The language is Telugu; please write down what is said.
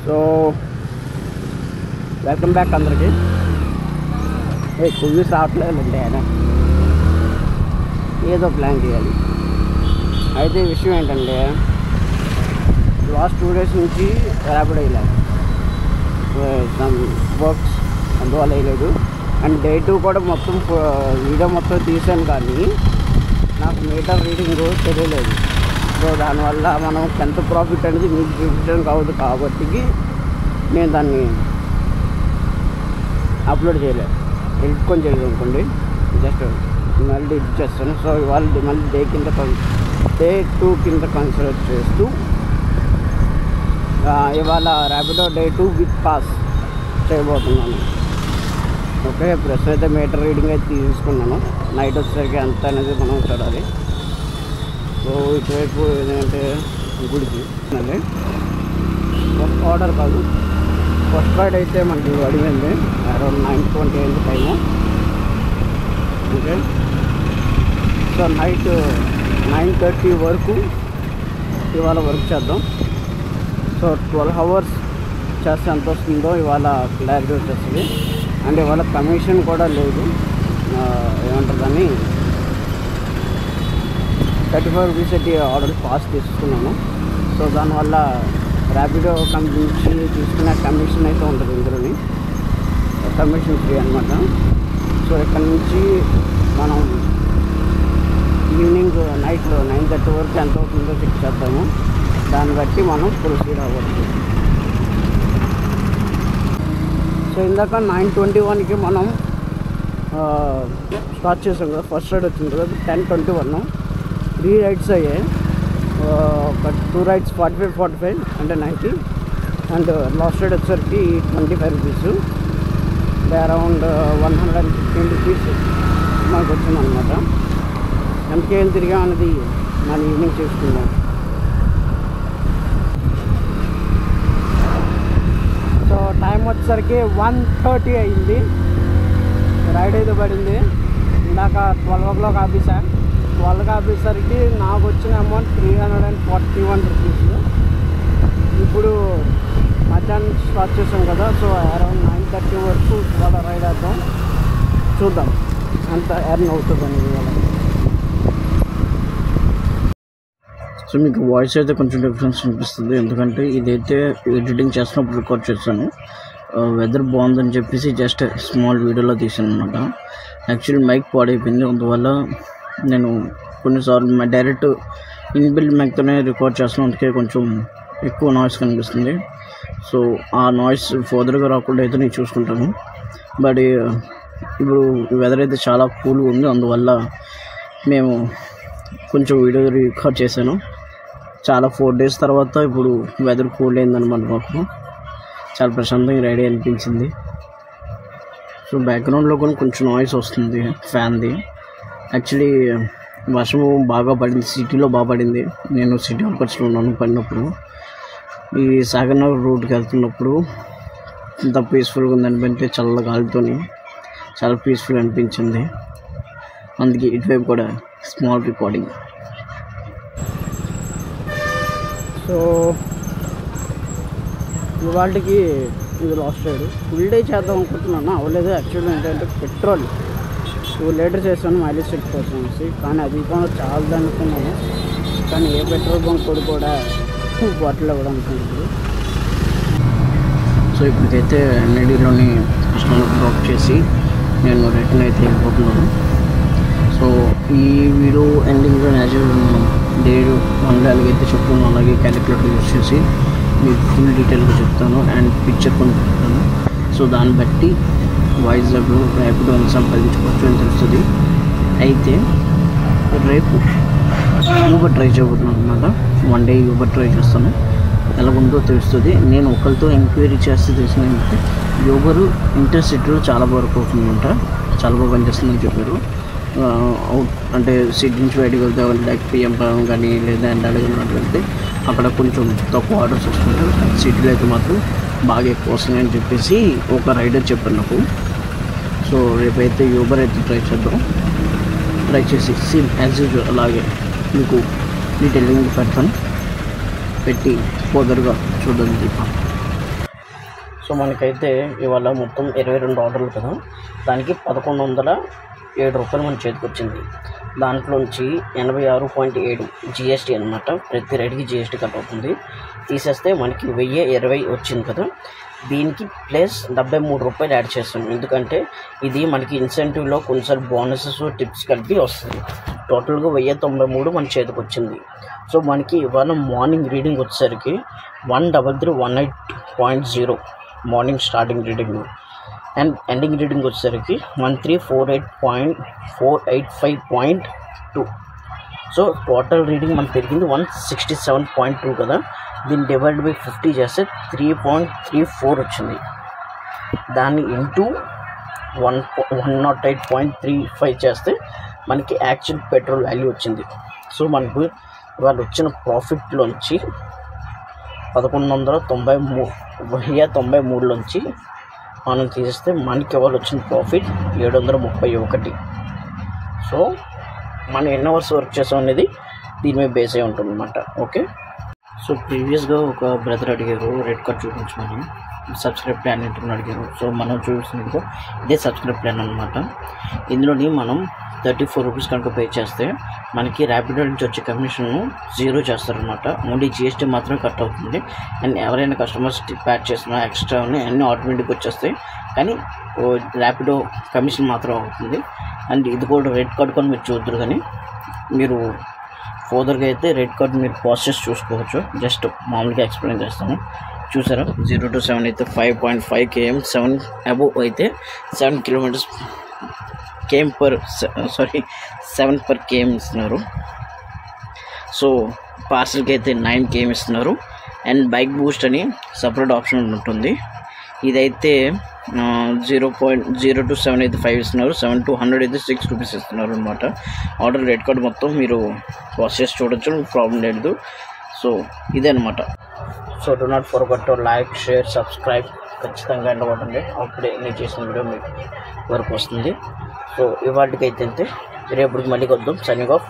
సో వెల్కమ్ బ్యాక్ అందరికి. కువ్యూస్ రావట్లేదండి, ఆయన ఏదో ప్లాన్ చేయాలి. అయితే ఈ విషయం ఏంటంటే, లాస్ట్ 2 days నుంచి ర్యాపిడ్ వేయలేదు, సమ్ వర్క్స్ అందువల్ల వేయలేదు. అండ్ Day 2 కూడా మొత్తం వీడియో మొత్తం తీసాను, కానీ నాకు మీటర్ రీడింగ్ తెలియలేదు. సో దానివల్ల మనం ఎంత ప్రాఫిట్ అనేది మీకు చూపించడం కావద్దు, కాబట్టి నేను దాన్ని అప్లోడ్ చేయలేదు. ఎడిట్ కొని చేయలేదు అనుకోండి, జస్ట్ మళ్ళీ ఎడిట్ చేస్తాను. సో ఇవాళ మళ్ళీ Day 2 కింద కన్సిడర్ చేస్తూ ఇవాళ ర్యాపిడో Day 2 విత్ పాస్ చేయబోతున్నాను. ఓకే, ప్రస్తుతం అయితే మీటర్ రీడింగ్ అయితే తీసుకున్నాను. నైట్ వచ్చేసరికి ఎంత అనేది మనం చూడాలి. సో ఇటువైపు ఏంటంటే గుడికి ఫస్ట్ ఆర్డర్ కాదు, ఫస్ట్ రైడ్ అయితే మనకి అడిగింది అరౌండ్ 9:20 అయింది టైము. ఓకే, సో నైట్ 9:30 వరకు ఇవాళ వర్క్ చేద్దాం. సో 12 hours చేస్తే ఎంత వస్తుందో ఇవాళ క్లారిటీ వచ్చేస్తుంది. అండ్ ఇవాళ కమిషన్ కూడా లేదు, ఏమంటారు దాన్ని 35 rupees అయితే ఆర్డర్ పాస్ తీసుకున్నాను. సో దానివల్ల ర్యాపిడో కంపెనీ నుంచి తీసుకునే కమిషన్ అయితే ఉంటుంది, ఇందులోని కమిషన్ ఫ్రీ అనమాట. సో ఇక్కడ నుంచి మనం ఈవినింగ్ నైట్లో 9:30 వరకు ఎంత అవుతుందో చెక్ చేద్దాము. దాన్ని బట్టి మనం ప్రొసీడ్ అవ్వచ్చు. సో ఇందాక 9:21కి మనం స్టార్ట్ చేసాం కదా, ఫస్ట్ రైడ్ వచ్చింది కదా 10:21. 3 rides అయ్యాయి. ఒక 2 rides 45 అంటే 90. అండ్ లాస్ట్ రైడ్ వచ్చేసరికి 25 rupees, అరౌండ్ 115 rupees మనకు వచ్చింది అనమాట. అందుకే ఏం తిరిగా అనేది మన ఈవినింగ్ చేసుకుందాం. సో టైం వచ్చేసరికి 1:30 అయింది. రైడ్ అయితే పడింది. ఇందాక 12 o'clock ఆఫీసా. 12 ఆఫీసర్కి నాకు వచ్చిన అమౌంట్ 341 rupees. ఇప్పుడు మధ్యాహ్నం స్టార్ట్ చేసాం కదా, సో అరౌండ్ 9:30 వరకు ఇవాళ రైడ్ వేద్దాం, చూద్దాం అంత ఎర్న్ అవుతుందని ఇవాళ. సో మీకు వాయిస్ అయితే కొంచెం డిఫరెన్స్ అనిపిస్తుంది, ఎందుకంటే ఇదైతే ఎడిటింగ్ చేస్తున్నప్పుడు రికార్డ్ చేస్తాను. వెదర్ బాగుందని చెప్పేసి జస్ట్ స్మాల్ వీడియోలో తీసాను అనమాట. యాక్చువల్లీ మైక్ పాడైపోయింది, అందువల్ల నేను కొన్నిసార్లు డైరెక్ట్ ఇన్బిల్డ్ మైక్తోనే రికార్డ్ చేస్తాను, అందుకే కొంచెం ఎక్కువ నాయిస్ కనిపిస్తుంది. సో ఆ నాయిస్ ఫర్దర్గా రాకుండా అయితే నేను చూసుకుంటాను. బట్ ఇప్పుడు వెదర్ అయితే చాలా కూల్గా ఉంది, అందువల్ల మేము కొంచెం వీడియో రికార్డ్ చేశాను. చాలా 4 days తర్వాత ఇప్పుడు వెదర్ కూల్ అయిందనమాట. మాకు చాలా ప్రశాంతంగా రెడీ అనిపించింది. సో బ్యాక్గ్రౌండ్లో కూడా కొంచెం నాయిస్ వస్తుంది ఫ్యాన్ది. యాక్చువల్లీ వర్షము బాగా పడింది, సిటీలో బాగా పడింది. నేను సిటీ అవుట్కట్స్లో ఉన్నాను పడినప్పుడు. ఈ సాగర్నగర్ రోడ్కి వెళ్తున్నప్పుడు ఎంత పీస్ఫుల్గా ఉందనిపింటే, చల్ల గాలితోని చాలా పీస్ఫుల్ అనిపించింది. అందుకే ఇటువైపు కూడా స్మాల్ రికార్డింగ్. సో ఇవాళకి ఇది లాస్ట్ రైడ్. ఫుల్ డే చేద్దాం అనుకుంటున్నాను, అవ్వలేదు. యాక్చువల్లీ ఏంటంటే పెట్రోల్ 2 liters వేసాను మైలేజ్ చెక్ కోసం అనేసి, కానీ అది కూడా చాలా అనుకున్నాను. కానీ ఏ పెట్రోల్ బంక్ కూడా బాటిల్ అవ్వడం అనుకున్నాను. సో ఇప్పటికైతే ఎన్ఐడిలోని డ్రాప్ చేసి నేను రిటర్న్ అయితే వెళ్ళిపోతున్నాను. సో ఈ వీడియో ఎండింగ్లో యాక్చువల్ Day 1 ఎలాగైతే చెప్తాను అలాగే క్యాలిక్యులేటర్ యూజ్ చేసి మీకు ఫుల్ డీటెయిల్గా చెప్తాను అండ్ పిక్చర్ కొని పెడతాను. సో దాన్ని బట్టి వైజాగ్లో ర్యాపిడో ఎంత సంపాదించుకోవచ్చు అని తెలుస్తుంది. అయితే రేపు యూబర్ ట్రై చేయబోతున్నాను అనమాట. 1 day యూబర్ ట్రై చేస్తాను, ఎలాగుందో తెలుస్తుంది. నేను ఒకరితో ఎంక్వైరీ చేస్తే తెలిసిందంటే యూబరు ఇంటర్సిటీలో చాలా వరకు అవుతుందంట, చాలా బాగా పనిచేస్తుందని చెప్పారు. అంటే సిటీ నుంచి బయటకు వెళ్తే లైక్ పిఎం కానీ లేదా అడగనట్టు వెళ్తే అక్కడ కొంచెం తక్కువ ఆర్డర్స్ వస్తుంటాయి, సిటీలో అయితే మాత్రం బాగా ఎక్కువ వస్తున్నాయని చెప్పేసి ఒక రైడర్ చెప్పారు నాకు. సో రేపైతే యూబర్ అయితే ట్రై చేద్దాం. ట్రై చేసి సేమ్ యాజ్ యూజువల్ అలాగే మీకు డీటెయిలింగ్ పెడతాను, పెట్టి ఫర్దర్గా చూద్దాం దీపా. సో మనకైతే ఇవాళ మొత్తం 22 ఆర్డర్లు కదా, దానికి 1107 రూపాయలు మన చేతికి వచ్చింది. దాంట్లోంచి 86.7 జిఎస్టీ అనమాట. ప్రతి రైడ్కి జిఎస్టీ కట్ అవుతుంది. తీసేస్తే మనకి 1020 వచ్చింది కదా, దీనికి ప్లస్ 73 రూపాయలు యాడ్ చేస్తాం. ఎందుకంటే ఇది మనకి ఇన్సెంటివ్లో కొంచెం బోనసెస్ టిప్స్ కలిపి వస్తుంది. టోటల్గా 1093 మన చేతికి వచ్చింది. సో మనకి ఇవాళ మార్నింగ్ రీడింగ్ వచ్చేసరికి 13318.0 morning starting reading, and ending reading వచ్చేసరికి 1348.485.2. సో టోటల్ రీడింగ్ మనకు పెరిగింది 167.2 కదా, దీన్ని డివైడ్ బై 50 చేస్తే 3.34 వచ్చింది. దాన్ని ఇంటూ 108.35 చేస్తే మనకి యాక్చువల్ పెట్రోల్ వాల్యూ వచ్చింది. సో మనకు వాళ్ళు వచ్చిన ప్రాఫిట్లోంచి 1193లోంచి మనం తీసేస్తే మనకి వాళ్ళు వచ్చిన ప్రాఫిట్ 731. సో మనం ఎన్ని అవర్స్ వర్క్ చేసాం అనేది దీని మీద బేస్ అయి ఉంటుంది అన్నమాట. ఓకే, సో ప్రీవియస్గా ఒక బ్రదర్ అడిగారు రెడ్ కార్డ్ చూపించమని, సబ్స్క్రైబ్ ప్లాన్ ఏంటని అడిగారు. సో మనం చూపించిన ఇదే సబ్స్క్రైబ్ ప్లాన్ అనమాట. ఇందులోని మనం 34 రూపీస్ కనుక పే చేస్తే మనకి ర్యాపిడో నుంచి వచ్చే కమిషన్ 0 చేస్తారనమాట. ఓన్లీ జిఎస్టీ మాత్రమే కట్ అవుతుంది. అండ్ ఎవరైనా కస్టమర్స్ ప్యాక్ చేసినా ఎక్స్ట్రా ఉన్నాయి అన్నీ ఆటోమేటిక్గా వచ్చేస్తాయి, కానీ ర్యాపిడో కమిషన్ మాత్రం అవుతుంది. అండ్ ఇది కూడా రెడ్ కార్డ్ కూడా మీరు చూద్దరు, కానీ మీరు ఫర్దర్గా అయితే రెడ్ కార్డ్ మీరు ప్రాసెస్ చూసుకోవచ్చు. జస్ట్ మామూలుగా ఎక్స్ప్లెయిన్ చేస్తాను. చూసారా, 0 to 7 అయితే 5.5 km, 7 అబోవ్ అయితే 7 kilometers per km ఇస్తున్నారు. సో పార్సల్కి అయితే 9 km ఇస్తున్నారు. అండ్ బైక్ బూస్ట్ అని సపరేట్ ఆప్షన్ ఉంటుంది. ఇదైతే 0 to 7 అయితే 5 ఇస్తున్నారు, 7 to 100 అయితే 6 రూపీస్ ఇస్తున్నారు అనమాట. ఆర్డర్ రెడ్ కార్డ్ మొత్తం మీరు ప్రాసెస్ చూడొచ్చు, ప్రాబ్లం లేదు. సో ఇదే అనమాట. So do not forget to like, share, subscribe ఖచ్చితంగా ఎండబడండి. అప్పుడే నేను చేసిన వీడియో మీకు వరకు వస్తుంది. సో ఇవాటికైతే రేపటికి మళ్ళీ కొద్దాం. Signing off.